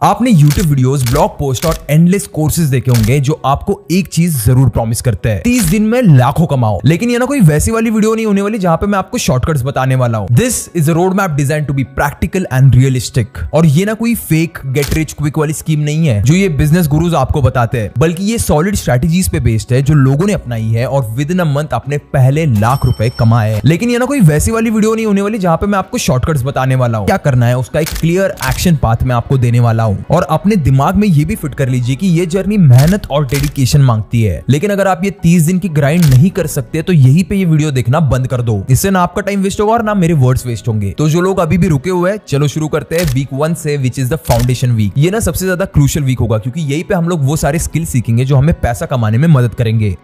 आपने YouTube videos, blog post और endless courses देखे होंगे जो आपको एक चीज जरूर प्रॉमिस करते हैं, 30 दिन में लाखों कमाओ। लेकिन ये ना कोई वैसी वाली वीडियो नहीं होने वाली जहां पे मैं आपको शॉर्टकट्स बताने वाला हूं। This is a road map design to be practical and realistic. और ये ना कोई फेक गेट रिच क्विक वाली स्कीम नहीं है जो ये बिजनेस गुरुज आपको बताते हैं, बल्कि ये सॉलिड स्ट्रेटेजीज पे बेस्ड है जो लोगों ने अपनाई है और विद इन अ मंथ अपने पहले लाख रुपए कमाए। लेकिन ये ना कोई वैसी वाली वीडियो नहीं होने वाली जहां पे मैं आपको शॉर्टकट्स बताने वाला हूं। क्या करना है उसका एक क्लियर एक्शन पाथ मैं आपको देने वाला हूं। और अपने दिमाग में ये भी फिट कर लीजिए कि ये जर्नी मेहनत और डेडिकेशन मांगती है। लेकिन अगर आप ये 30 दिन की ग्राइंड नहीं कर सकते तो यहीं पे ये वीडियो देखना बंद कर दो। इससे ना आपका टाइम वेस्ट होगा और ना मेरे वर्ड्स वेस्ट होंगे। तो जो लोग अभी भी रुके हुए हैं, चलो शुरू करते हैं वीक 1 से, which is the foundation week. ये ना सबसे ज्यादा क्रूशियल वीक होगा क्योंकि यहीं पे हम लोग वो सारे स्किल सीखेंगे जो हमें पैसा कमाने में मदद करेंगे।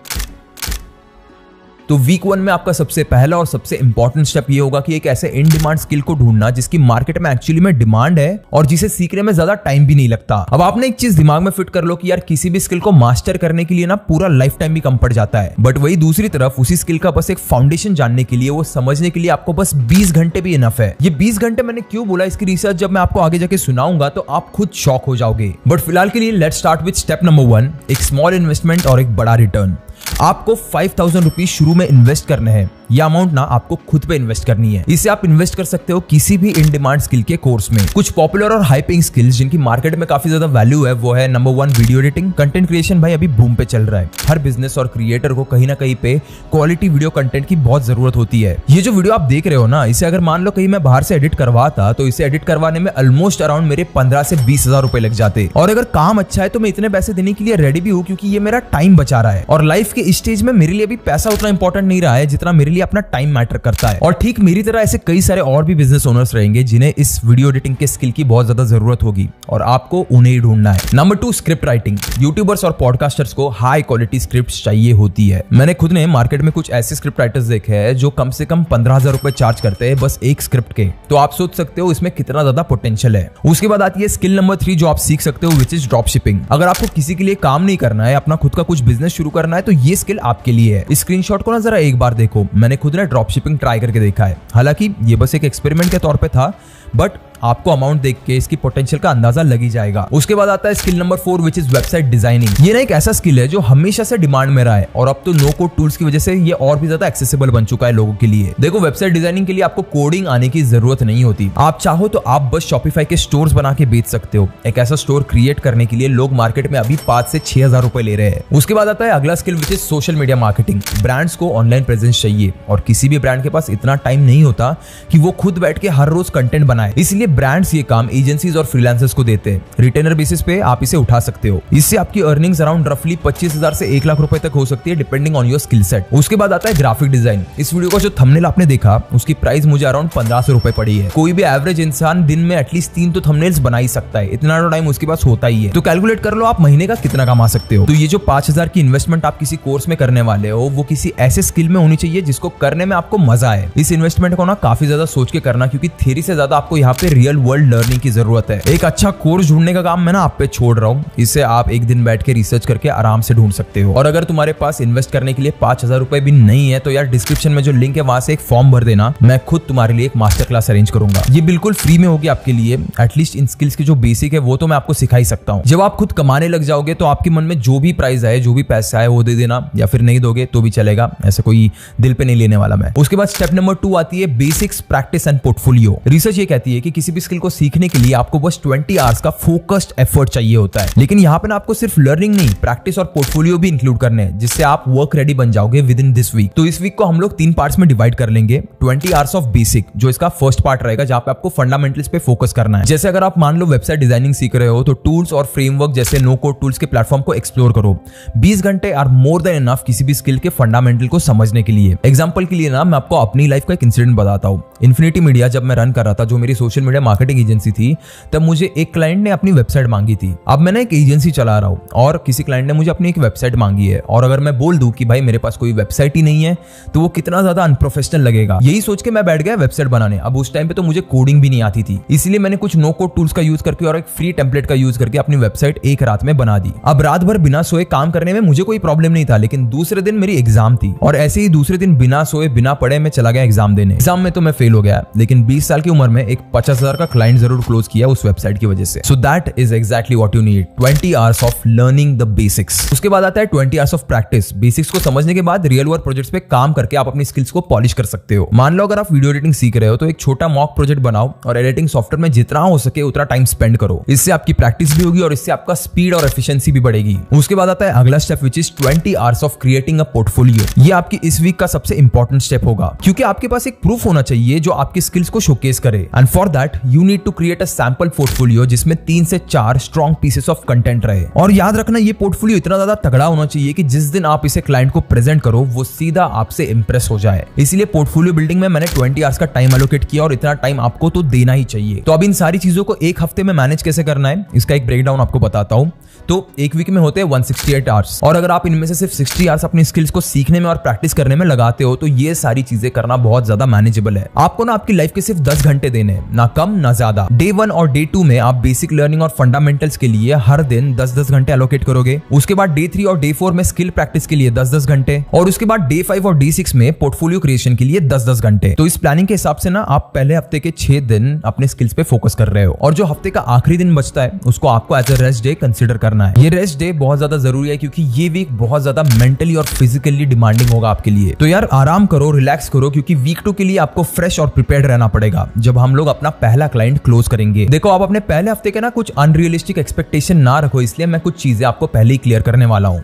तो वीक 1 में आपका सबसे पहला और सबसे इंपॉर्टेंट स्टेप ये होगा कि एक ऐसे इन डिमांड स्किल को ढूंढना जिसकी मार्केट में एक्चुअली में डिमांड है और जिसे सीखने में ज्यादा टाइम भी नहीं लगता। अब आपने एक चीज दिमाग में फिट कर लो कि यार किसी भी स्किल को मास्टर करने के लिए ना पूरा लाइफ टाइम भी कम पड़ जाता है, बट वही दूसरी तरफ उसी स्किल का बस एक फाउंडेशन जानने के लिए, वो समझने के लिए आपको बस 20 घंटे भी इनफ है। ये 20 घंटे मैंने क्यों बोला, इसकी रिसर्च जब मैं आपको आगे जाके सुनाऊंगा तो आप खुद शॉक हो जाओगे। बट फिलहाल के लिए let's start with step number 1, एक स्मॉल इन्वेस्टमेंट और एक बड़ा रिटर्न। आपको 5000 रुपीज शुरू में इन्वेस्ट करने हैं। यह अमाउंट ना आपको खुद पे इन्वेस्ट करनी है। इसे आप इन्वेस्ट कर सकते हो किसी भी इन डिमांड स्किल के कोर्स में। कुछ पॉपुलर और हाई पेइंग स्किल्स जिनकी मार्केट में काफी ज्यादा वैल्यू है वो है number 1 video editing. Content creation भाई अभी बूम पे चल रहा है। हर बिजनेस और क्रिएटर को कहीं ना कहीं पे क्वालिटी वीडियो कंटेंट की बहुत जरूरत होती है। ये जो वीडियो आप देख रहे हो ना, इसे अगर मान लो कहीं मैं बाहर से एडिट करवाता तो इसे एडिट करवाने में ऑलमोस्ट अराउंड मेरे 15 से 20 हजार रुपए लग जाते। और अगर काम अच्छा है तो मैं इतने पैसे देने के लिए रेडी भी हूँ क्योंकि ये मेरा टाइम बचा रहा है। और लाइफ के स्टेज में मेरे लिए भी पैसा उतना इंपॉर्टेंट नहीं रहा है जितना मेरे लिए अपना टाइम मैटर करता है। और ठीक मेरी तरह ऐसे कई सारे और भी बिजनेस ओनर्स रहेंगे जिन्हें इस वीडियो एडिटिंग के स्किल की बहुत ज्यादा जरूरत होगी और आपको उन्हें ही ढूंढना है। Number 2, script writing. यूट्यूबर्स और पॉडकास्टर्स को हाई क्वालिटी स्क्रिप्ट चाहिए होती है। मैंने खुद ने मार्केट में कुछ ऐसे स्क्रिप्ट राइटर्स देखे हैं जो कम से कम 15,000 रुपए चार्ज करते हैं बस एक स्क्रिप्ट के। तो आप सोच सकते हो इसमें कितना ज्यादा पोटेंशियल है। उसके बाद आती है स्किल नंबर 3 जो आप सीख सकते हो, विच इज ड्रॉप शिपिंग। अगर आपको किसी के लिए काम नहीं करना है, अपना खुद का कुछ बिजनेस शुरू करना है तो ये स्किल आपके लिए है। स्क्रीनशॉट को ना जरा एक बार देखो। मैंने खुद ने ड्रॉप शिपिंग ट्राई करके देखा है। हालांकि ये बस एक एक्सपेरिमेंट के तौर पे था, बट आपको अमाउंट देख के इसकी पोटेंशियल का अंदाजा लग ही जाएगा। उसके बाद आता है skill number 4 which is website designing. ये ना एक ऐसा स्किल है जो हमेशा से डिमांड में रहा है और अब तो नो कोड टूल्स की वजह से ये और भी ज्यादा एक्सेसिबल बन चुका है लोगों के लिए। देखो, वेबसाइट डिजाइनिंग के लिए आपको कोडिंग आने की जरूरत नहीं होती। आप चाहो तो आप बस शॉपिफाई के स्टोर्स बना के बेच सकते हो। एक ऐसा स्टोर क्रिएट करने के लिए लोग मार्केट में अभी 5 से 6 हजार रुपए ले रहे हैं। उसके बाद आता है अगला skill which is social media marketing. Brands को ऑनलाइन प्रेजेंस चाहिए और किसी भी ब्रांड के पास इतना टाइम नहीं होता कि वो खुद बैठ के हर रोज कंटेंट बनाए। इसलिए ब्रांड्स ये काम एजेंसीज और फ्रीलांसर्स को देते हैं। रिटेनर बेसिस पे आप इसे उठा सकते हो। इससे आपकी अर्निंग्स अराउंड रफली 25,000 से 1 लाख रुपए तक हो सकती है depending on your skill set. उसके बाद आता है ग्राफिक डिजाइन। इस वीडियो का जो थंबनेल आपने देखा उसकी प्राइस मुझे अराउंड 1500 रुपए पड़ी है। कोई भी एवरेज इंसान दिन में एटलीस्ट 3 तो थंबनेल्स बना ही सकता है। इतना टाइम उसके पास होता ही है। तो कैलकुलेट कर लो आप महीने का कितना कमा सकते हो। तो ये जो 5000 की इन्वेस्टमेंट आप किसी कोर्स में करने वाले हो वो किसी ऐसे स्किल में होनी चाहिए जिसको करने में आपको मजा आए। इस इन्वेस्टमेंट को ना काफी ज्यादा सोच के करना क्योंकि थ्योरी से ज्यादा आपको यहाँ पे रियल वर्ल्ड लर्निंग की जरूरत है। एक अच्छा कोर्स ढूंढने का काम मैं ना आप पे छोड़ रहा हूँ। इसे आप एक दिन बैठ के रिसर्च करके आराम से ढूंढ सकते हो। और अगर तुम्हारे पास इन्वेस्ट करने के लिए 5000 रुपए भी नहीं है तो यार डिस्क्रिप्शन में जो लिंक है वहां से एक फॉर्म भर देना। मैं खुद तुम्हारे लिए एक मास्टर क्लास अरेंज करूंगा। ये बिल्कुल फ्री में होगी आपके लिए। एटलीस्ट इन स्किल्स की जो बेसिक है वो तो मैं आपको सिखा ही सकता हूँ। जब आप खुद कमाने लग जाओगे तो आपके मन में जो भी प्राइस आए, जो भी पैसा आए वो दे देना, या फिर नहीं दोगे तो भी चलेगा। ऐसा कोई दिल पे नहीं लेने वाला मैं। उसके बाद स्टेप नंबर 2 आती है basics, practice and portfolio. Research ये कहती है कि किसी भी स्किल को सीखने के लिए आपको बस 20 आवर्स का फोकस्ड एफर्ट चाहिए होता है। लेकिन यहाँ पे ना आपको सिर्फ लर्निंग नहीं, प्रैक्टिस और पोर्टफोलियो भी इंक्लूड करने हैं जिससे आप वर्क रेडी बन जाओगे विद इन दिस वीक। तो इस वीक को हम लोग 3 पार्ट्स में डिवाइड कर लेंगे। 20 आवर्स ऑफ बेसिक जो इसका फर्स्ट पार्ट रहेगा जहां पे आपको फंडामेंटल्स पे फोकस करना है। जैसे अगर आप मान लो वेबसाइट डिजाइनिंग सीख रहे हो तो टूल्स और फ्रेमवर्क जैसे नो कोड टूल्स के प्लेटफॉर्म को एक्सप्लोर करो। 20 घंटे आर मोर देन इनफ किसी भी स्किल के फंडामेंटल को समझने के लिए। एग्जांपल के लिए ना मैं आपको अपनी लाइफ का एक इंसिडेंट बताता हूँ। इन्फिनिटी मीडिया जब मैं रन कर रहा था, जो मेरी सोशल मीडिया मार्केटिंग एजेंसी थी, तब मुझे एक क्लाइंट ने अपनी वेबसाइट मांगी थी। अब मैं ना एक एजेंसी चला रहा हूँ और किसी क्लाइंट ने मुझे अपनी एक वेबसाइट मांगी है और अगर मैं बोल दूं कि भाई मेरे पास कोई वेबसाइट ही नहीं है तो वो कितना ज्यादा अनप्रोफेशनल लगेगा। यही सोच के मैं बैठ गया वेबसाइट बनाने। अब उस टाइम पे तो मुझे कोडिंग भी नहीं आती थी, इसलिए मैंने कुछ नो कोड टूल्स का यूज करके और एक फ्री टेम्पलेट का यूज करके अपनी वेबसाइट एक रात में बना दी। अब रात भर बिना सोए काम करने में मुझे कोई प्रॉब्लम नहीं था, लेकिन दूसरे दिन मेरी एग्जाम थी और ऐसे ही दूसरे दिन बिना सोए बिना पढ़े मैं चला गया एग्जाम देने। एग्जाम में तो मैं फेल हो गया, लेकिन 20 साल की उम्र में एक 50 10,000 का क्लाइंट जरूर क्लोज किया उस वेबसाइट की वजह से। So that is exactly what you need, 20 hours of learning the basics. उसके बाद आता है 20 आवर्स ऑफ प्रैक्टिस। बेसिक्स को समझने के बाद रियल वर्ल्ड प्रोजेक्ट्स पे काम करके आप अपनी स्किल्स को पॉलिश कर सकते हो। मान लो अगर आप वीडियो एडिटिंग सीख रहे हो तो एक छोटा मॉक प्रोजेक्ट बनाओ और एडिटिंग सॉफ्टवेयर में जितना हो सके उतना टाइम स्पेंड करो। इससे आपकी प्रैक्टिस भी होगी और इससे आपका स्पीड और एफिशिएंसी भी बढ़ेगी। उसके बाद आता है अगला step which is 20 hours of creating a portfolio. ये आपकी इस वीक का सबसे इंपॉर्टेंट स्टेप होगा क्योंकि आपके पास एक प्रूफ होना चाहिए जो आपकी स्किल्स को शोकेस करे। And for that you need to create a sample portfolio जिसमें 3 से 4 स्ट्रॉन्ग पीसेस ऑफ कंटेंट रहे। और याद रखना ये पोर्टफोलियो इतना ज्यादा तगड़ा होना चाहिए कि जिस दिन आप इसे क्लाइंट को प्रेजेंट करो वो सीधा आपसे इंप्रेस हो जाए। इसीलिए पोर्टफोलियो बिल्डिंग में मैंने 20 आवर्स का टाइम एलोकेट किया और इतना टाइम आपको तो देना ही चाहिए। तो अब इन सारी चीजों को एक हफ्ते में मैनेज कैसे करना है इसका एक ब्रेकडाउन आपको बताता हूं। तो एक वीक में होते हैं 168 आवर्स और अगर आप इनमें से सिर्फ 60 आवर्स अपनी स्किल्स को सीखने में और प्रैक्टिस करने में लगाते हो तो ये सारी चीजें करना बहुत ज्यादा मैनेजेबल है। आपको ना आपकी लाइफ के सिर्फ 10 घंटे देने हैं, ना कम ना ज्यादा। डे 1 और डे 2 में आप बेसिक लर्निंग और फंडामेंटल्स के लिए हर दिन 10-10 घंटे एलोकेट करोगे। उसके बाद डे 3 और डे 4 में स्किल प्रैक्टिस के लिए 10-10 घंटे और उसके बाद डे 5 और डे 6 में पोर्टफोलियो क्रिएशन के लिए 10-10 घंटे। तो इस प्लानिंग के हिसाब से ना आप पहले हफ्ते के 6 दिन अपने स्किल्स पे फोकस कर रहे हो और जो हफ्ते का आखिरी दिन बचता है उसको आपको as a rest day consider करना है। ये रेस्ट डे बहुत ज्यादा जरूरी है क्योंकि ये वीक बहुत ज्यादा मेंटली और फिजिकली डिमांडिंग होगा आपके लिए। तो यार आराम करो, रिलैक्स करो क्योंकि वीक 2 के लिए आपको फ्रेश और प्रिपेयर्ड रहना पड़ेगा जब हम लोग अपना पहला क्लाइंट क्लोज करेंगे। देखो आप अपने पहले हफ्ते के ना कुछ अनरियलिस्टिक एक्सपेक्टेशन ना रखो, इसलिए मैं कुछ चीजें आपको पहले ही क्लियर करने वाला हूं।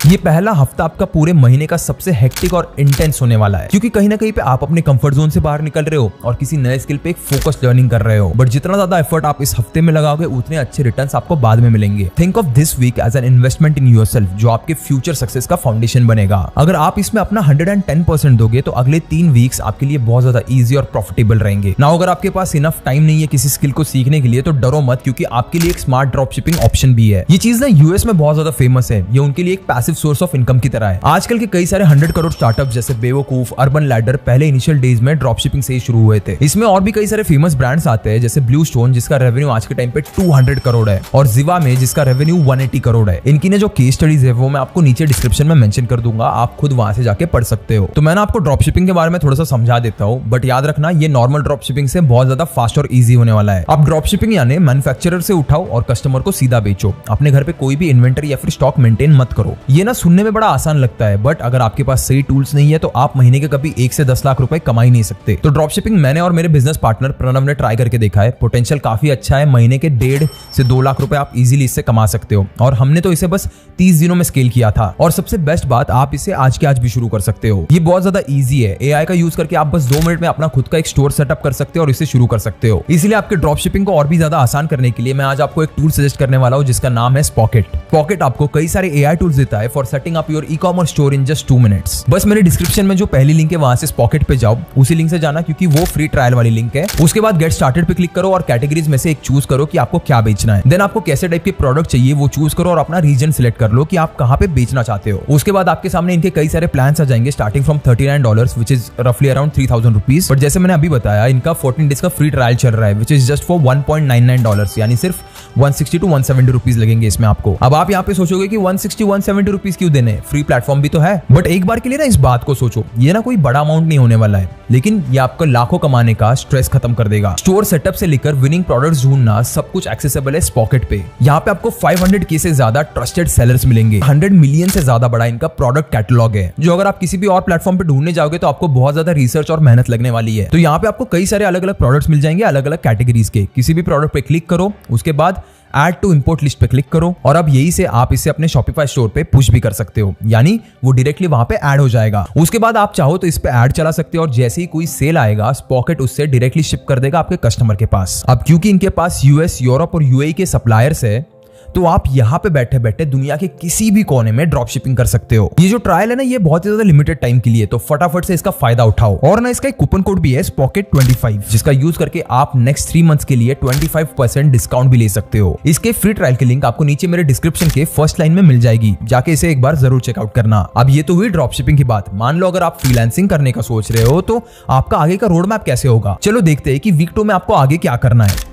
ये पहला हफ्ता आपका पूरे महीने का सबसे हेक्टिक और इंटेंस होने वाला है क्योंकि कहीं ना कहीं पे आप अपने कंफर्ट जोन से बाहर निकल रहे हो और किसी नए स्किल पे एक फोकस लर्निंग कर रहे हो। बट जितना ज्यादा एफर्ट आप इस हफ्ते में लगाओगे उतने अच्छे रिटर्न्स आपको बाद में मिलेंगे। Think of this week as an investment in yourself जो आपके फ्यूचर सक्सेस का फाउंडेशन बनेगा। अगर आप इसमें अपना 110% दोगे तो अगले 3 वीक्स आपके लिए बहुत ज्यादा ईजी और प्रॉफिटेबल रहेंगे। ना अगर आपके पास इनफ टाइम नहीं है किसी स्किल को सीखने के लिए तो डरो मत क्योंकि आपके लिए एक स्मार्ट ड्रॉप शिपिंग ऑप्शन भी है। ये चीज ना यूएस में बहुत ज्यादा फेमस है। ये उनके लिए एक पैसिव सोर्स ऑफ इनकम की तरह है। आजकल के कई सारे 100 करोड़ स्टार्टअप जैसे बेवकूफ, अर्बन लैडर पहले इनिशियल डेज में ड्रॉप शिपिंग से ही शुरू हुए थे। इसमें और भी कई सारे फेमस ब्रांड्स आते हैं जैसे ब्लू स्टोन जिसका रेवेन्यू आज के टाइम पे 200 करोड़ है और जिवा में जिसका रेवेन्यू 180 करोड़ है। इनकी ने जो केस स्टडीज है वो मैं आपको नीचे डिस्क्रिप्शन में मेंशन कर दूंगा, आप खुद वहां से जाके पढ़ सकते हो। तो मैंने आपको ड्रॉप शिपिंग के बारे में थोड़ा सा समझा देता हूँ बट याद रखना ये नॉर्मल ड्रॉप शिपिंग से बहुत ज्यादा फास्ट और ईजी होने वाला है। आप ड्रॉप शिपिंग यानी मैन्युफैक्चरर से उठाओ और कस्टमर को सीधा बेचो। अपने घर पे कोई भी इन्वेंटरी या फिर स्टॉक मेंटेन मत करो। ये ना सुनने में बड़ा आसान लगता है बट अगर आपके पास सही टूल्स नहीं है तो आप महीने के कभी 1 से 10 लाख रुपए कमा ही नहीं सकते। तो ड्रॉप शिपिंग मैंने और मेरे बिजनेस पार्टनर प्रणव ने ट्राई करके देखा है। पोटेंशियल काफी अच्छा है, महीने के 1.5 से 2 लाख रुपए आप इजीली इससे कमा सकते हो और हमने तो इसे बस 30 दिनों में स्केल किया था। और सबसे बेस्ट बात आप इसे आज के आज भी शुरू कर सकते हो। ये बहुत ज्यादा इजी है। एआई का यूज करके आप बस 2 मिनट में अपना खुद का एक स्टोर सेटअप कर सकते हो और इसे शुरू कर सकते हो। इसलिए आपके ड्रॉप शिपिंग को और भी ज्यादा आसान करने के लिए मैं आज आपको एक टूल सजेस्ट करने वाला हूं जिसका नाम है स्पॉकेट। पॉकेट आपको कई सारे एआई टूल्स देता है for setting up your e-commerce store in just 2 minutes. बस मेरे डिस्क्रिप्शन में जो पहली लिंक है वहां से स्पॉकेट पे जाओ, उसी लिंक से जाना क्योंकि वो फ्री ट्रायल वाली लिंक है। उसके बाद गेट स्टार्टेड पे क्लिक करो और कैटेगरीज में से एक चूज करो कि आपको क्या बेचना है। देन आपको कैसे टाइप के प्रोडक्ट चाहिए वो चूज करो और अपना रीजन सिलेक्ट कर लो कि आप कहां पे बेचना चाहते हो। उसके बाद आपके सामने इनके कई सारे प्लान्स आ जाएंगे स्टार्टिंग फ्रॉम $39 विच इज रफली अराउंड 3000 रुपीज। बट जैसे मैंने अभी बताया इनका 14 डेज का फ्री ट्रायल चल रहा है विच इज जस्ट फॉर $1.99 यानी सिर्फ 160 to 170 रुपीज लगेंगे इसमें आपको। अब आप यहाँ पे सोचोगे कि 160-170 रुपीज क्यों देने, फ्री प्लेटफॉर्म भी तो है। बट एक बार के लिए ना इस बात को सोचो, ये ना कोई बड़ा अमाउंट नहीं होने वाला है लेकिन ये आपको लाखों कमाने का स्ट्रेस खत्म कर देगा। स्टोर सेटअप से लेकर विनिंग प्रोडक्ट्स ढूंढना सब कुछ एक्सेसिबल है स्पॉकेट पे। यहाँ पे आपको 500K से ज्यादा ट्रस्टेड सेलर्स मिलेंगे। 100 मिलियन से ज्यादा बड़ा इनका प्रोडक्ट कैटलॉग है जो अगर आप किसी भी और प्लेटफॉर्म पे ढूंढने जाओगे तो आपको बहुत ज्यादा रिसर्च और मेहनत लगने वाली है। तो यहाँ पे आपको कई सारे अलग अलग प्रोडक्ट्स मिल जाएंगे अलग अलग कैटेगरीज के। किसी भी प्रोडक्ट पे क्लिक करो, उसके बाद ऐड टू इंपोर्ट लिस्ट पे क्लिक करो और अब यही से आप इसे अपने शॉपिफाई स्टोर पे पुश भी कर सकते हो, यानी वो डायरेक्टली वहां पे ऐड हो जाएगा। उसके बाद आप चाहो तो इस पे ऐड चला सकते हो और जैसे ही कोई सेल आएगा स्पॉकेट उससे डायरेक्टली शिप कर देगा आपके कस्टमर के पास। अब क्योंकि इनके पास यूएस, यूरोप और यूएई के सप्लायर्स है तो आप यहाँ पे बैठे बैठे दुनिया के किसी भी कोने में ड्रॉप शिपिंग कर सकते हो। ये जो ट्रायल है ना ये बहुत ही ज्यादा लिमिटेड टाइम के लिए, तो फटाफट से इसका फायदा उठाओ। और ना इसका एक कूपन कोड भी है SPOCKET25 जिसका यूज करके आप नेक्स्ट 3 मंथ्स के लिए 25% डिस्काउंट भी ले सकते हो। इसके फ्री ट्रायल की लिंक आपको नीचे मेरे डिस्क्रिप्शन के फर्स्ट लाइन में मिल जाएगी, जाके इसे एक बार जरूर चेकआउट करना। अब ये तो हुई ड्रॉप शिपिंग की बात। मान लो अगर आप फ्रीलांसिंग करने का सोच रहे हो तो आपका आगे का रोड मैप कैसे होगा, चलो देखते हैं कि वीक 2 में आपको आगे क्या करना है।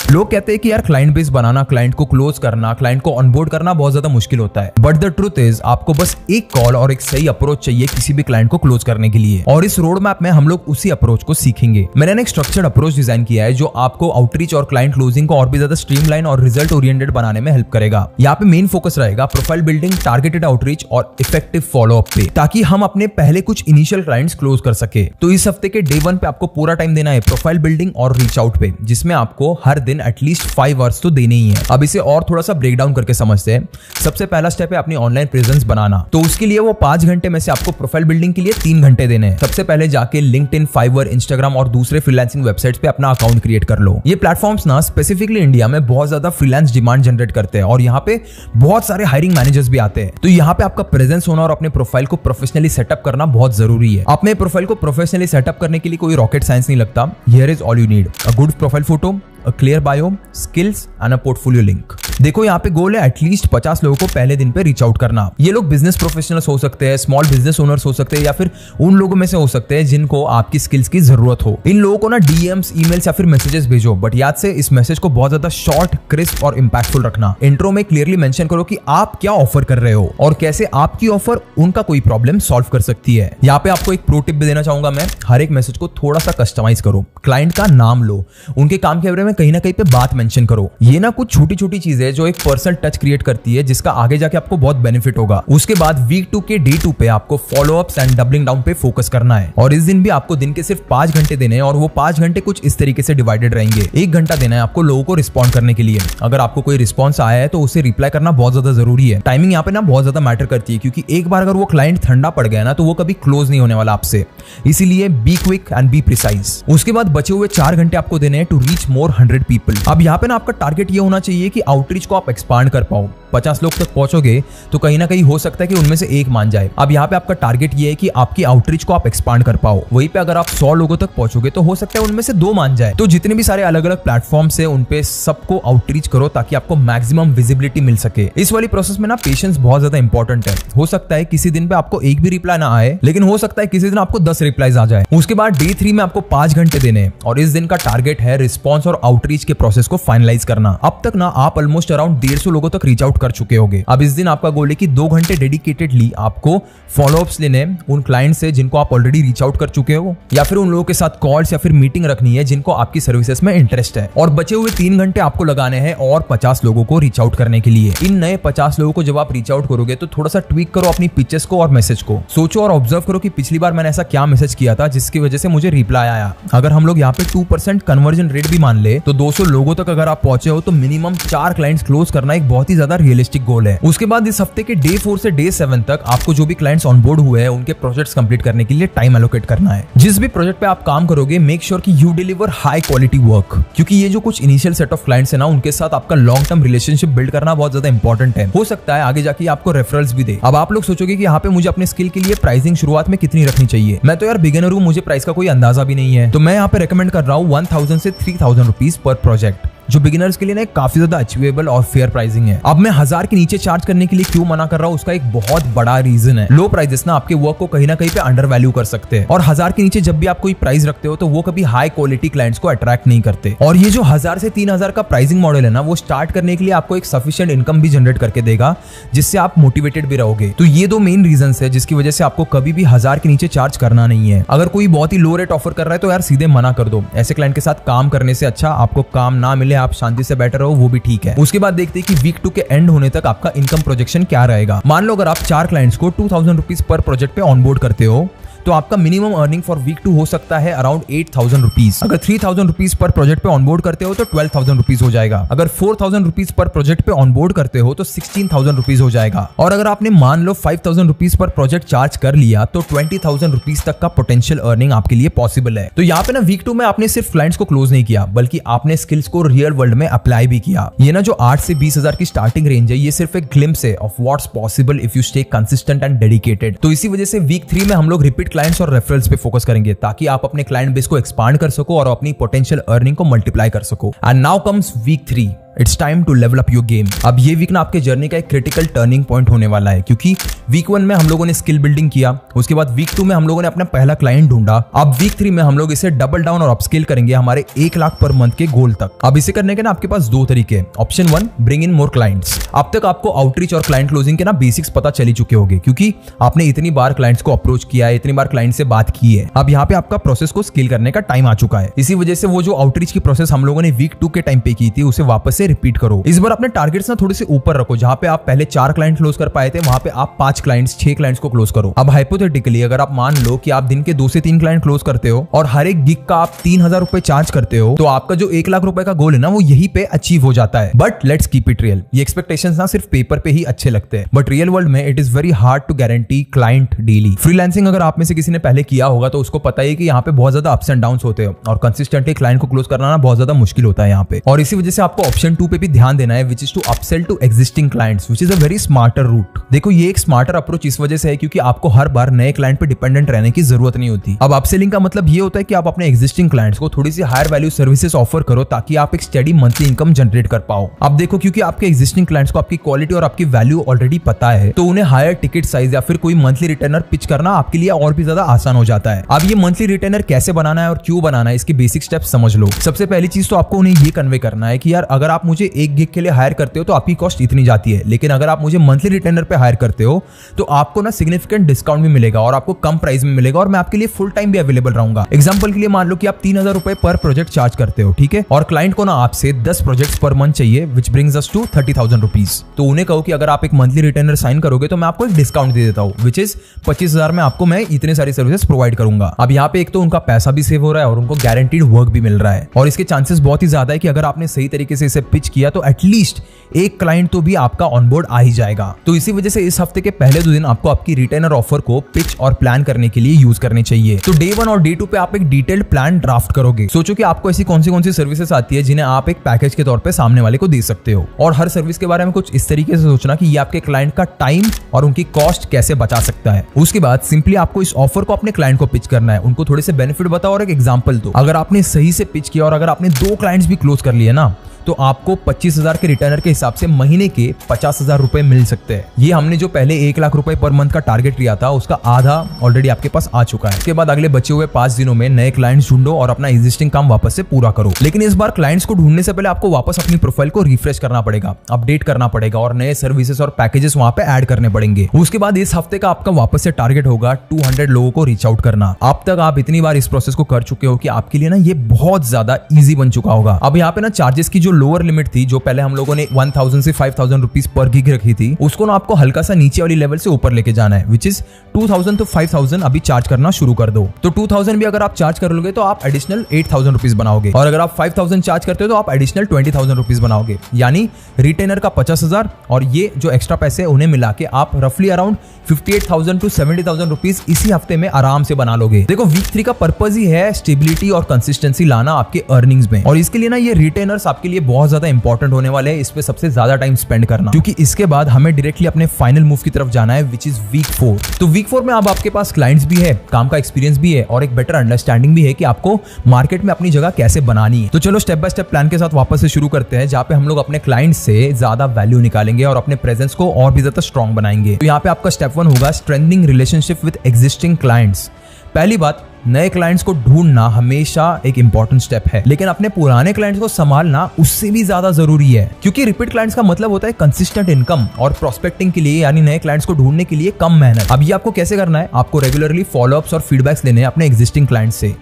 लोग कहते हैं कि यार क्लाइंट बेस बनाना, क्लाइंट को क्लोज करना, क्लाइंट को ऑनबोर्ड करना बहुत ज्यादा मुश्किल होता है, बट द ट्रुथ इज आपको बस एक कॉल और एक सही अप्रोच चाहिए किसी भी क्लाइंट को क्लोज करने के लिए। और इस रोड मैप में हम लोग उसी अप्रोच को सीखेंगे। मैंने एक स्ट्रक्चर्ड अप्रोच डिजाइन किया है जो आपको आउटरीच और क्लाइंट क्लोजिंग को और भी ज्यादा स्ट्रीमलाइन और रिजल्ट ओरिएंटेड बनाने में हेल्प करेगा। यहाँ पे मेन फोकस रहेगा प्रोफाइल बिल्डिंग, टारगेटेड आउटरीच और इफेक्टिव फॉलोअप पे, ताकि हम अपने पहले कुछ इनिशियल क्लाइंट्स क्लोज कर सके। तो इस हफ्ते के डे 1 पे आपको पूरा टाइम देना है प्रोफाइल बिल्डिंग और रीच आउट पे, जिसमें आपको हर दिन एटलीस्ट 5 आवर्स तो देने ही है। अब इसे और थोड़ा सा ब्रेक डाउन करके समझते हैं। सबसे पहला स्टेप है अपनी ऑनलाइन प्रेजेंस बनाना। तो उसके लिए वो 5 घंटे में से आपको प्रोफाइल बिल्डिंग के लिए 3 घंटे देने हैं। सबसे पहले जाके लिंक्डइन, फाइवर, इंस्टाग्राम और दूसरे फ्रीलांसिंग वेबसाइट्स पे अपना अकाउंट क्रिएट कर लो। ये प्लेटफॉर्म्स ना स्पेसिफिकली इंडिया में बहुत ज्यादा फ्रीलांस डिमांड जनरेट करते हैं और यहाँ पे बहुत सारे हायरिंग मैनेजर्स भी आते हैं। तो यहाँ पे आपका प्रेजेंस होना और अपने प्रोफाइल को प्रोफेशनली सेटअप करना बहुत जरूरी है। अपने प्रोफाइल को प्रोफेशनली सेटअप करने के लिए कोई रॉकेट साइंस नहीं लगता। Here is all you need: a good profile photo, a clear bio, skills and a portfolio link। देखो यहाँ पे गोल है एटलीस्ट 50 लोगों को पहले दिन पे रीच आउट करना। ये लोग बिजनेस प्रोफेशनल्स हो सकते हैं, स्मॉल बिजनेस ओनर्स हो सकते हैं, या फिर उन लोगों में से हो सकते हैं जिनको आपकी स्किल्स की जरूरत हो। इन लोगों को ना डीएम्स, ईमेल्स या फिर मैसेजेस भेजो, बट याद से इस मैसेज को बहुत ज्यादा शॉर्ट, क्रिस्प और इंपैक्टफुल रखना। इंट्रो में क्लियरली मेंशन करो कि आप क्या ऑफर कर रहे हो और कैसे आपकी ऑफर उनका कोई प्रॉब्लम सॉल्व कर सकती है। यहाँ पे आपको एक प्रो टिप भी देना चाहूंगा मैं, हर एक मैसेज को थोड़ा सा कस्टमाइज करो। क्लाइंट का नाम लो, उनके काम के बारे में कहीं ना कहीं पे बात मेंशन करो। ये ना कुछ छोटी छोटी चीजें जो एक पर्सनल टच क्रिएट करती है, जिसका आगे जाके आपको बहुत बेनिफिट होगा। उसके बाद वीक 2 के डे 2 पे आपको फॉलोअप्स एंड डबलिंग डाउन पे फोकस करना है। और इस दिन भी आपको दिन के सिर्फ 5 घंटे देने हैं और वो 5 घंटे कुछ इस तरीके से डिवाइडेड रहेंगे। 1 घंटा देना है आपको लोगों को रिस्पॉन्ड करने के लिए। अगर आपको कोई रिस्पॉन्स आया है तो उसे रिप्लाई करना बहुत ज्यादा जरूरी है। टाइमिंग यहाँ पे ना बहुत ज्यादा मैटर करती है, क्योंकि एक बार अगर वो क्लाइंट ठंडा पड़ गया ना तो वो कभी क्लोज नहीं होने वाला आपसे। इसीलिए be quick and be precise. उसके बाद बचे हुए 4 घंटे आपको देने हैं टू रीच मोर 100 पीपल। अब यहाँ पे ना आपका टारगेट ये होना चाहिए कि आउटरीच को आप एक्सपांड कर पाओ। 50 लोग तक पहुंचोगे तो कहीं ना कहीं हो सकता है कि उनमें से एक मान जाए। अब यहाँ पे आपका टारगेट ये है कि आपकी आउटरीच को आप एक्सपांड कर पाओ। वहीं पे अगर आप 100 लोगों तक पहुंचोगे तो हो सकता है उनमें से 2 मान जाए। तो जितने भी सारे अलग अलग प्लेटफॉर्म्स है उन पे सबको आउटरीच करो ताकि आपको मैक्सिमम विजिबिलिटी मिल सके। इस वाली प्रोसेस में ना पेशेंस बहुत ज्यादा इंपॉर्टेंट है। हो सकता है किसी दिन पे आपको एक भी रिप्लाई ना आए, लेकिन हो सकता है किसी दिन आपको 10 रिप्लाईज आ जाए। उसके बाद डे 3 में आपको 5 घंटे देने हैं और इस दिन का टारगेट है रिस्पॉन्स और आउटरीच के प्रोसेस को फाइनलाइज करना। अब तक ना आप ऑलमोस्ट अराउंड 150 लोगों तक रीच आउट कर चुके होंगे। अब इस दिन आपका गोल है कि 2 घंटे डेडिकेटेडली आपको फॉलोअप्स लेने उन क्लाइंट से जिनको आप ऑलरेडी रीच आउट कर चुके हो, या फिर उन लोगों के साथ कॉल्स या फिर मीटिंग रखनी है जिनको आपकी सर्विसेज में इंटरेस्ट है। और बचे हुए 3 घंटे आपको लगाने हैं और 50 लोगों को रीच आउट करने के लिए। इन नए 50 लोगों को जब आप रीच आउट करोगे तो थोड़ा सा ट्वीक करो अपनी पिचेस को और मैसेज को। सोचो और ऑब्जर्व करो कि पिछली बार मैंने ऐसा क्या मैसेज किया था जिसकी वजह से मुझे रिप्लाई आया। अगर हम लोग यहाँ पे 2% कन्वर्जन रेट भी मान ले तो 200 लोगों तक अगर आप पहुंचे हो तो मिनिमम 4 क्लाइंट्स क्लोज करना एक बहुत ही ज्यादा रियलिस्टिक गोल है। उसके बाद इस हफ्ते के डे 4 से डे 7 तक आपको जो भी क्लाइंट्स ऑनबोर्ड हुए हैं उनके प्रोजेक्ट्स कंप्लीट करने के लिए टाइम एलोकेट करना है। जिस भी प्रोजेक्ट पे आप काम करोगे मेक श्योर कि you deliver high quality work, क्योंकि ये जो कुछ इनिशियल सेट ऑफ क्लाइंट्स है ना उनके साथ आपका लॉन्ग टर्म रिलेशनशिप बिल्ड करना बहुत ज्यादा इंपॉर्टेंट है। हो सकता है आगे जाके आपको रेफरल्स भी दे। अब आप लोग सोचोगे कि यहाँ पे मुझे अपने स्किल के लिए प्राइसिंग शुरुआत में कितनी रखनी चाहिए। मैं तो यार बिगिनर हूँ, मुझे प्राइस का कोई अंदाजा भी नहीं है, तो मैं यहाँ पे रेकमेंड कर रहा हूँ 1000 से 3000 रुपीज पर प्रोजेक्ट, जो बिगिनर्स के लिए ना काफी ज्यादा अचीवेबल और फेयर प्राइसिंग है। अब मैं 1000 के नीचे चार्ज करने के लिए क्यों मना कर रहा हूँ, उसका एक बहुत बड़ा रीजन है। लो प्राइसेस ना आपके वर्क को कहीं ना कहीं पे अंडर वैल्यू कर सकते हैं, और 1000 के नीचे जब भी आप कोई प्राइस रखते हो तो वो कभी हाई क्वालिटी क्लाइंट्स को अट्रैक्ट नहीं करते। और ये जो 1000 से 3000 का प्राइसिंग मॉडल है ना, वो स्टार्ट करने के लिए आपको एक सफिशिएंट इनकम भी जनरेट करके देगा, जिससे आप मोटिवेटेड भी रहोगे। तो ये 2 मेन रीजन है जिसकी वजह से आपको कभी भी 1000 के नीचे चार्ज करना नहीं है। अगर कोई बहुत ही लो रेट ऑफर कर रहा है तो यार सीधे मना कर दो। ऐसे क्लाइंट के साथ काम करने से अच्छा आपको काम ना मिले, आप शांति से बैठे रहो, वो भी ठीक है। उसके बाद देखते हैं कि वीक 2 के एंड होने तक आपका इनकम प्रोजेक्शन क्या रहेगा। मान लो अगर आप 4 क्लाइंट्स को 2000 रुपीज पर प्रोजेक्ट पे ऑनबोर्ड करते हो तो आपका मिनिमम अर्निंग फॉर वीक 2 हो सकता है अराउंड 8000 रुपीज। अगर 3000 रुपीज पर प्रोजेक्ट पे ऑनबोर्ड करते हो तो 12000 रुपीज हो जाएगा। अगर 4000 रुपीज पर प्रोजेक्ट पे ऑनबोर्ड करते हो तो 16000 रुपीज हो जाएगा। और अगर आपने मान लो 5000 रुपीज पर प्रोजेक्ट चार्ज कर लिया तो 20000 रुपीज तक का पोटेंशियल अर्निंग आपके लिए पॉसिबल है। तो यहाँ पे ना वीक 2 में आपने सिर्फ क्लाइंट्स को क्लोज नहीं किया, बल्कि आपने स्किल्स को रियल वर्ल्ड में अप्लाई भी किया। ये ना जो 8 से 20,000 की स्टार्टिंग रेंज है, ये सिर्फ एक ग्लिम्स है of what's possible if you stay consistent and dedicated. तो इसी वजह से वीक 3 में हम लोग रिपीट क्लाइंट्स और रेफरल्स पे फोकस करेंगे ताकि आप अपने क्लाइंट बेस को एक्सपांड कर सको और अपनी पोटेंशियल अर्निंग को मल्टीप्लाई कर सको। And now comes week 3, it's time to level up your game. अब ये वीक ना आपके जर्नी का एक क्रिटिकल टर्निंग पॉइंट होने वाला है, क्योंकि वीक 1 में हम लोगों ने स्किल बिल्डिंग किया, उसके बाद वीक 2 में हम लोगों ने अपना पहला क्लाइंट ढूंढा। अब वीक 3 में हम लोग इसे डबल डाउन और अपस्केल करेंगे हमारे 1 लाख पर मंथ के गोल तक। अब इसे करने के ना आपके पास दो तरीके। Option 1, bring in more clients. अब तक आपको आउटरीच और क्लाइंट क्लोजिंग के ना बेसिक्स पता चली चुके होंगे, क्योंकि आपने इतनी बार क्लाइंट्स को अप्रोच किया है, इतनी बार क्लाइंट से बात की है। अब यहाँ पे आपका प्रोसेस को स्केल करने का टाइम आ चुका है। इसी वजह से वो जो आउटरीच की प्रोसेस हम लोगों ने वीक 2 के टाइम पे की थी, उसे वापस से रिपीट करो। इस बार अपने टारगेट्स ना थोड़े से ऊपर रखो। जहां पे आप पहले 4 क्लाइंट क्लोज कर पाए थे, वहां पे आप 5 क्लाइंट्स 6 क्लाइंट्स को क्लोज करो। अब हाइपोथेटिकली अगर आप मान लो कि आप दिन के 2 से 3 क्लाइंट क्लोज करते हो और हर एक गिग का आप 3000 रुपए चार्ज करते हो, तो आपका जो 1 लाख रुपए का गोल है ना, वो यही पे अचीव हो जाता है। But let's keep it real. ये एक्सपेक्टेशंस ना सिर्फ पेपर पे ही अच्छे लगते हैं, बट रियल वर्ल्ड में it is very hard to guarantee client daily. Freelancing अगर आप में से किसी ने पहले किया होगा तो उसको पता है कि यहाँ पे बहुत ज्यादा अप्स एंड डाउन्स होते हैं और कंसिस्टेंटली क्लाइंट को क्लोज करना ना बहुत ज्यादा मुश्किल होता है यहाँ पे। और इसी वजह से आपको ऑप्शन 2 पे भी ध्यान देना है, which is to upsell to existing clients, which is a very smarter route. देखो ये एक स्मार्टर अप्रोच इस वजह से है क्योंकि आपको हर बार नए क्लाइंट पे डिपेंडेंट रहने की जरूरत नहीं होती। अब अपसेलिंग का मतलब ये होता है कि आप अपने एग्जिस्टिंग क्लाइंट्स को थोड़ी सी हायर वैल्यू सर्विसेज ऑफर करो ताकि आप एक स्टेडी मंथली इनकम जनरेट कर पाओ। अब देखो क्योंकि आपके एग्जिस्टिंग क्लाइंट्स को आपकी क्वालिटी और आपकी वैल्यू ऑलरेडी पता है, तो उन्हें हायर टिकट साइज या फिर कोई मंथली रिटर्नर पिच करना आपके लिए और भी ज्यादा आसान हो जाता है। अब ये मंथली रिटर्नर कैसे बनाना है और क्यों बनाना है, इसके बेसिक स्टेप्स समझ लो। सबसे पहली चीज तो आपको उन्हें ये कन्वे करना है कि यार अगर आप मुझे एक गिग के लिए हायर करते हो तो आपकी कॉस्ट इतनी जाती है, लेकिन अगर आप मुझे मंथली रिटर्नर पे हायर करते हो तो आपको ना सिग्निफिकेंट डिस्काउंट भी मिलेगा और आपको कम प्राइस में मिलेगा और मैं आपके लिए फुल टाइम भी अवेलेबल रहूंगा। एग्जांपल के लिए मान लो कि आप 3000 रुपए पर प्रोजेक्ट चार्ज करते हो, ठीक है, और क्लाइंट को ना आपसे 10 प्रोजेक्ट्स पर मंथ चाहिए, which brings us to 30,000 rupees. तो उन्हें कहो कि अगर आप एक मंथली रिटर्नर साइन करोगे तो मैं आपको एक डिस्काउंट दे देता हूँ, विच इज 25,000 में आपको मैं इतने सारी सर्विसेज प्रोवाइड करूंगा। अब यहाँ पे एक तो उनका पैसा भी सेव हो रहा है और उनको गारंटीड वर्क भी मिल रहा है, और इसके चांसेस बहुत ही ज्यादा है कि अगर आपने सही तरीके से इसे पिच किया तो एटलीस्ट एक क्लाइंट तो भी आपका ऑनबोर्ड आ ही जाएगा। तो इसी वजह से इस हफ्ते के पहले 2 दिन आपको आपकी रिटेनर ऑफर को पिच और प्लान करने के लिए यूज करनी चाहिए। तो डे 1 और डे 2 पे आप एक डिटेल्ड प्लान ड्राफ्ट करोगे। सोचो कि आपको ऐसी कौन सी सर्विसेज आती है जिन्हें आप एक पैकेज के तौर पे सामने वाले को दे सकते हो, और हर सर्विस के बारे में कुछ इस तरीके से सोचना कि ये आपके क्लाइंट का टाइम और उनकी कॉस्ट कैसे बचा सकता है। उसके बाद सिंपली आपको इस ऑफर को अपने क्लाइंट को पिच करना है, उनको थोड़े से बेनिफिट बताओ और एक एग्जांपल दो। अगर आपने सही से पिच किया और अगर आपने 2 क्लाइंट्स भी क्लोज कर लिए ना, तो आपको 25,000 के रिटर्नर के हिसाब से महीने के 50,000 रुपए मिल सकते हैं। ये हमने जो पहले 1 लाख रुपए पर मंथ का टारगेट लिया था उसका आधा ऑलरेडी आपके पास आ चुका है। उसके बाद अगले बचे हुए 5 दिनों में नए क्लाइंट्स ढूंढो और अपना एग्जिस्टिंग काम वापस से पूरा करो। लेकिन इस बार क्लाइंट्स को ढूंढने से पहले आपको वापस अपनी प्रोफाइल को रिफ्रेश करना पड़ेगा, अपडेट करना पड़ेगा और नए सर्विसेज और पैकेजेस वहां पे ऐड करने पड़ेंगे। उसके बाद इस हफ्ते का आपका वापस से टारगेट होगा 200 लोगों को रीच आउट करना। अब तक आप इतनी बार इस प्रोसेस को कर चुके हो कि आपके लिए ना ये बहुत ज्यादा ईजी बन चुका होगा। अब यहाँ पे ना चार्जेस की जो लोअर लिमिट थी, जो पहले हम लोगों ने 1000 से 5000 रुपीस पर गिग रखी थी, उसको ना आपको हल्का सा नीचे वाली लेवल से ऊपर लेके जाना है, विच इज 2000 to 5000 अभी चार्ज करना शुरू कर दो। तो 2000 भी अगर आप चार्ज कर लोगे तो आप एडिशनल 8000 रुपीस बनाओगे, और अगर आप 5000 चार्ज करते हो तो आप एडिशनल 20,000 रुपीस बनाओगे। यानी रिटेनर का 50,000 और ये जो एक्स्ट्रा पैसे उन्हें मिला के आप रफली अराउंड 58,000 to 70,000 रुपीस इसी हफ्ते में आराम से बना लोगे। देखो वीक 3 का पर्पज ही है स्टेबिलिटी और कंसिस्टेंसी लाना आपके अर्निंग्स में, और इसके लिए ना ये रिटेनर्स आपके लिए बहुत ज्यादा इंपॉर्टेंट होने वाले हैं। इस पे सबसे ज्यादा टाइम स्पेंड करना, क्योंकि इसके बाद हमें डायरेक्टली अपने फाइनल मूव की तरफ जाना है, विच इज वीक 4। तो वीक 4 में अब आपके पास क्लाइंट्स भी है, काम का एक्सपीरियंस भी है और एक बेटर अंडरस्टैंडिंग भी है कि आपको मार्केट में अपनी जगह कैसे बनानी है। तो चलो स्टेप बाय स्टेप प्लान के साथ वापस से शुरू करते हैं, जहां पे हम लोग अपने क्लाइंट से ज्यादा वैल्यू निकालेंगे और अपने प्रेजेंस को और भी ज्यादा स्ट्रॉन्ग बनाएंगे। तो यहाँ पे आपका स्टेप 1 होगा strengthening relationship with existing clients. पहली बात, नए क्लाइंट्स को ढूंढना हमेशा एक इंपॉर्टेंट स्टेप है, लेकिन अपने पुराने क्लाइंट्स को संभालना उससे भी ज्यादा जरूरी है, क्योंकि रिपीट क्लाइंट्स का मतलब होता है कंसिस्टेंट इनकम और प्रोस्पेक्टिंग के लिए, यानी नए क्लाइंट्स को ढूंढने के लिए कम मेहनत। अब ये आपको कैसे करना है, आपको रेगुलरली फॉलोअप्स और फीडबैक्स लेने हैं अपने एग्जिस्टिंग क्लाइंट्स से।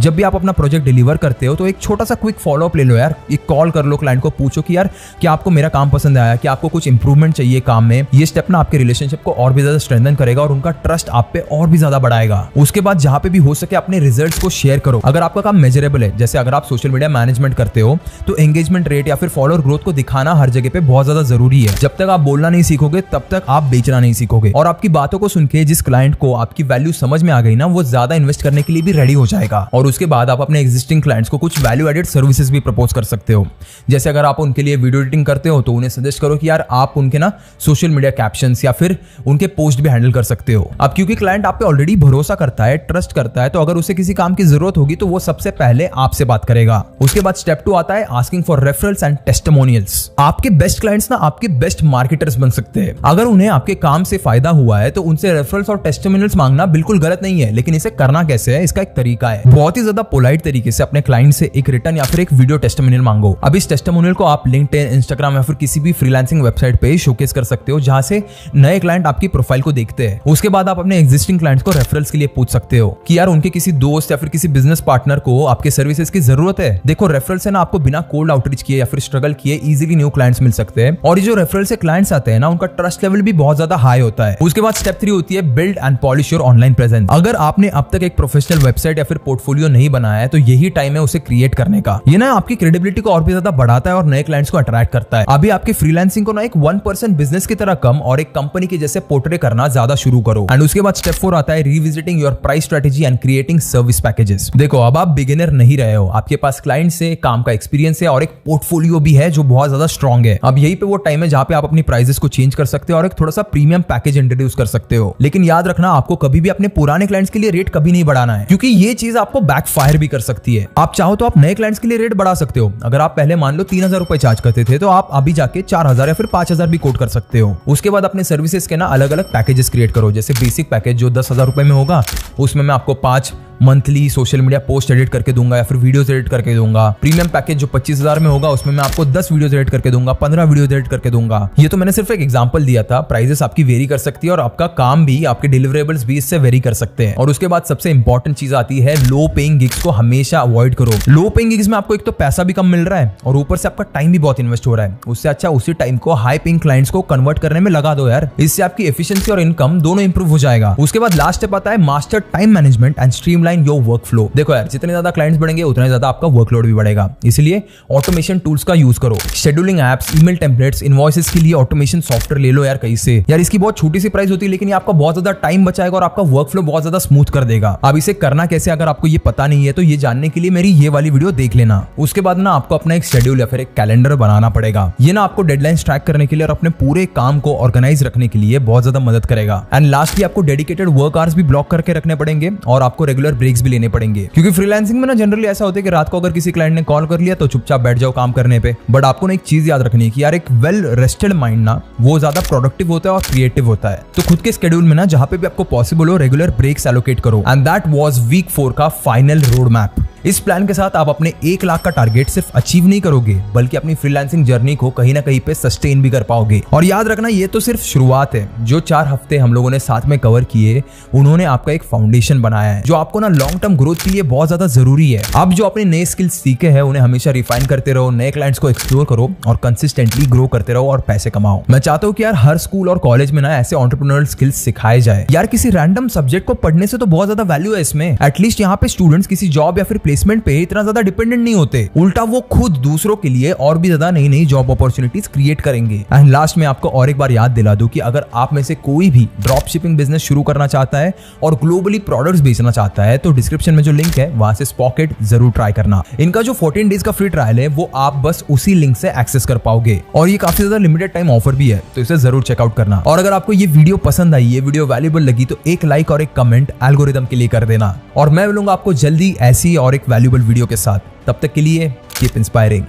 जब भी आप अपना प्रोजेक्ट डिलीवर करते हो तो एक छोटा सा क्विक फॉलोअप ले लो यार, एक कॉल कर लो क्लाइंट को, पूछो कि यार क्या आपको मेरा काम पसंद आया, क्या आपको कुछ इंप्रूवमेंट चाहिए काम में। ये स्टेप ना आपके रिलेशनशिप को और भी ज्यादा स्ट्रेंथन करेगा और उनका ट्रस्ट आप पे और भी ज्यादा बढ़ाएगा। उसके बाद जहां पे भी हो सके अपने रिजल्ट्स को शेयर करो। अगर आपका काम मेजरेबल है, जैसे अगर आप सोशल मीडिया मैनेजमेंट करते हो, तो एंगेजमेंट रेट या फिर फॉलोअर ग्रोथ को दिखाना हर जगह पे बहुत ज्यादा जरूरी है। जब तक आप बोलना नहीं सीखोगे तब तक आप बेचना नहीं सीखोगे, और आपकी बातों को सुन के जिस क्लाइंट को आपकी वैल्यू समझ में आ गई ना, वो ज्यादा इन्वेस्ट करने के लिए भी रेडी हो जाएगा। और उसके बाद आप अपने एग्जिस्टिंग क्लाइंट्स को कुछ वैल्यू एडेड सर्विसेज भी प्रपोज कर सकते हो। जैसे अगर आप उनके लिए वीडियो एडिटिंग करते हो तो उन्हें सजेस्ट करो कि यार आप उनके ना सोशल मीडिया कैप्शंस या फिर उनके पोस्ट भी हैंडल कर सकते हो। अब क्योंकि क्लाइंट आप पे ऑलरेडी भरोसा करता है, ट्रस्ट करता है, तो अगर उसे किसी काम की जरूरत होगी तो वो सबसे पहले आपसे बात करेगा। उसके बाद स्टेप 2 आता है asking for referrals and testimonials. आपके बेस्ट क्लाइंट्स ना आपके बेस्ट मार्केटर्स बन सकते हैं। अगर उन्हें आपके काम से फायदा हुआ है तो उनसे रेफरल्स और टेस्टिमोनियल्स मांगना बिल्कुल गलत नहीं है, लेकिन इसे करना कैसे है इसका एक तरीका है। बहुत ही ज्यादा पोलाइट तरीके से अपने क्लाइंट से एक रिटर्न या फिर एक वीडियो टेस्टिमोनियल मांगो। अब इस टेस्टिमोनियल को आप लिंक्डइन, इंस्टाग्राम या फिर किसी भी फ्रीलांसिंग वेबसाइट पे शोकेस कर सकते हो जहां से नए क्लाइंट आपकी प्रोफाइल को देखते हैं। उसके बाद आप अपने एग्जिस्टिंग क्लाइंट्स को रेफरल्स के लिए पूछ सकते हो कि यार उनके किसी दोस्त या फिर किसी बिजनेस पार्टनर को आपके सर्विसेज की जरूरत है। देखो रेफरल्स से ना आपको बिना कोल्ड आउटरीच किए या फिर स्ट्रगल किए इजीली न्यू क्लाइंट्स मिल सकते हैं, और ये जो रेफरल से क्लाइंट्स आते हैं ना उनका ट्रस्ट लेवल भी बहुत ज्यादा हाई होता है। उसके बाद स्टेप 3 होती है build and polish your online presence. अगर आपने अब तक एक प्रोफेशनल वेबसाइट या फिर पोर्टफोलियो नहीं बनाया है तो यही टाइम है उसे क्रिएट करने का। ये ना आपकी क्रेडिबिलिटी को और भी ज्यादा बढ़ाता है और नए क्लाइंट्स को अट्रैक्ट करता है। अभी आपके फ्रीलांसिंग को ना एक 1% बिजनेस की तरह कम और एक कंपनी के जैसे पोर्ट्रे करना ज्यादा शुरू करो। एंड उसके बाद स्टेप 4 आता है revisiting your price strategy and creating service packages. देखो अब आप बिगिनर नहीं रहे हो, आपके पास क्लाइंट से काम का एक्सपीरियंस है और एक पोर्टफोलियो भी है जो बहुत ज्यादा स्ट्रॉन्ग है। अब यही पे वो टाइम है जहां पे आप अपनी प्राइसेस को चेंज कर सकते हो और एक थोड़ा सा प्रीमियम पैकेज इंट्रोड्यूस कर सकते हो। लेकिन याद रखना आपको कभी भी अपने पुराने क्लाइंट्स के लिए रेट कभी नहीं बढ़ाना है, क्योंकि ये चीज आपको बैकफायर भी कर सकती है। आप चाहो तो आप नए क्लाइंट्स के लिए रेट बढ़ा सकते हो। अगर आप पहले मान लो 3000 रुपए चार्ज करते थे तो आप अभी जाके 4000 या फिर 5000 भी कोट कर सकते हो। उसके बाद अपने सर्विसेज के ना अलग अलग पैकेजेस क्रिएट करो। जैसे बेसिक पैकेज जो 10,000 रुपए में होगा, उसमें मैं आपको 5 monthly social media post edit करके दूंगा या फिर वीडियोस एडिट करके दूंगा। प्रीमियम पैकेज जो 25,000 में होगा उसमें मैं आपको 10 वीडियोस एडिट करके दूंगा, 15 वीडियोस एडिट करके दूंगा। ये तो मैंने सिर्फ एक एग्जांपल दिया था। प्राइसेस आपकी वेरी कर सकती है और आपका काम भी, आपके डिलीवरेबल्स भी इससे वेरी कर सकते हैं। और उसके बाद सबसे इंपॉर्टेंट चीज आती है लो पेइंग गिग्स को हमेशा अवॉइड करो। लो पेइंग गिग्स में आपको एक तो पैसा भी कम मिल रहा है और ऊपर से आपका टाइम भी बहुत इन्वेस्ट हो रहा है। उससे अच्छा उसी टाइम को हाई पेइंग क्लाइंट्स को कन्वर्ट करने में लगा दो यार। इससे आपकी एफिशिएंसी और इनकम दोनों इंप्रूव हो जाएगा। उसके बाद लास्ट स्टेप आता है master time management and streamline your work flow. देखो यार जितने ज्यादा क्लाइंट्स बढ़ेंगे उतना ज्यादा आपका वर्कलोड भी बढ़ेगा, इसलिए ऑटोमेशन टूल्स का यूज करो। Scheduling apps, email templates, invoices के लिए ऑटोमेशन सॉफ्टवेयर ले लो यार कहीं से। यार इसकी बहुत छोटी सी प्राइस होती है लेकिन ये आपका बहुत ज्यादा टाइम बचाएगा और आपका वर्क फ्लो बहुत ज्यादा स्मूथ कर देगा। अब इसे करना कैसे अगर आपको ये पता नहीं है तो ये जानने के लिए मेरी ये वाली वीडियो देख लेना। उसके बाद ना आपको अपना एक शेड्यूल या फिर एक कैलेंडर बनाना पड़ेगा। ये ना आपको डेडलाइंस ट्रैक करने के लिए और अपने पूरे काम को ऑर्गेनाइज रखने के लिए बहुत ज्यादा मदद करेगा। एंड लास्टली आपको डेडिकेटेड वर्क आवर्स भी ब्लॉक करके रखने पड़ेंगे और आपको रेगुलर ब्रेक्स भी लेने पड़ेंगे, क्योंकि फ्रीलांसिंग में ना जनरली ऐसा होता है कि रात को अगर किसी क्लाइंट ने कॉल कर लिया तो चुपचाप बैठ जाओ काम करने पे। बट आपको ना एक चीज याद रखनी है कि यार एक वेल रेस्टेड माइंड ना वो ज्यादा प्रोडक्टिव होता है और क्रिएटिव होता है। तो खुद के स्केड्यूल में ना जहां पे भी आपको पॉसिबल हो रेगुलर ब्रेक्स एलोकेट करो। एंड दैट वाज वीक 4 का फाइनल रोड मैप। इस प्लान के साथ आप अपने 1 लाख का टारगेट सिर्फ अचीव नहीं करोगे बल्कि अपनी फ्रीलांसिंग जर्नी को कहीं ना कहीं पे सस्टेन भी कर पाओगे। और याद रखना ये तो सिर्फ शुरुआत है। जो 4 हफ्ते हम लोगों ने साथ में कवर किए उन्होंने आपका एक फाउंडेशन बनाया है जो आपको ना लॉन्ग टर्म ग्रोथ के लिए बहुत ज्यादा जरूरी है। अब जो अपने नए स्किल्स सीखे हैं उन्हें हमेशा रिफाइन करते रहो, नए क्लाइंट्स को एक्सप्लोर करो और कंसिस्टेंटली ग्रो करते रहो और पैसे कमाओ। मैं चाहता हूँ कि यार हर स्कूल और कॉलेज में ना ऐसे एंटरप्रेन्योरल स्किल्स सिखाए जाए। यार किसी रैंडम सब्जेक्ट को पढ़ने से तो बहुत ज्यादा वैल्यू है इसमें। एटलीस्ट यहाँ पे स्टूडेंट्स किसी जॉब या फिर प्लेसमेंट पे इतना ज्यादा डिपेंडेंट नहीं होते, उल्टा वो खुद दूसरों के लिए और भी ज्यादा नई नई जॉब अपॉर्चुनिटीज क्रिएट करेंगे। एंड लास्ट में आपको और एक बार याद दिला दूं कि अगर आप में से कोई भी ड्रॉप शिपिंग बिजनेस शुरू करना चाहता है और ग्लोबली प्रोडक्ट्स बेचना चाहता है तो डिस्क्रिप्शन में जो लिंक है वहां से स्पॉकेट जरूर ट्राई करना। इनका जो 14 डेज का फ्री ट्रायल है वो आप बस उसी लिंक से एक्सेस कर पाओगे और ये काफी ज्यादा लिमिटेड टाइम ऑफर भी है, तो इसे जरूर चेकआउट करना। और अगर आपको ये वीडियो पसंद आई, ये वीडियो वैल्यूएबल लगी तो एक लाइक और एक कमेंट एल्गोरिदम के लिए कर देना। और मैं मिलूंगा आपको जल्दी ऐसी और एक वैल्यूएबल वीडियो के साथ। तब तक के लिए कीप इंस्पायरिंग।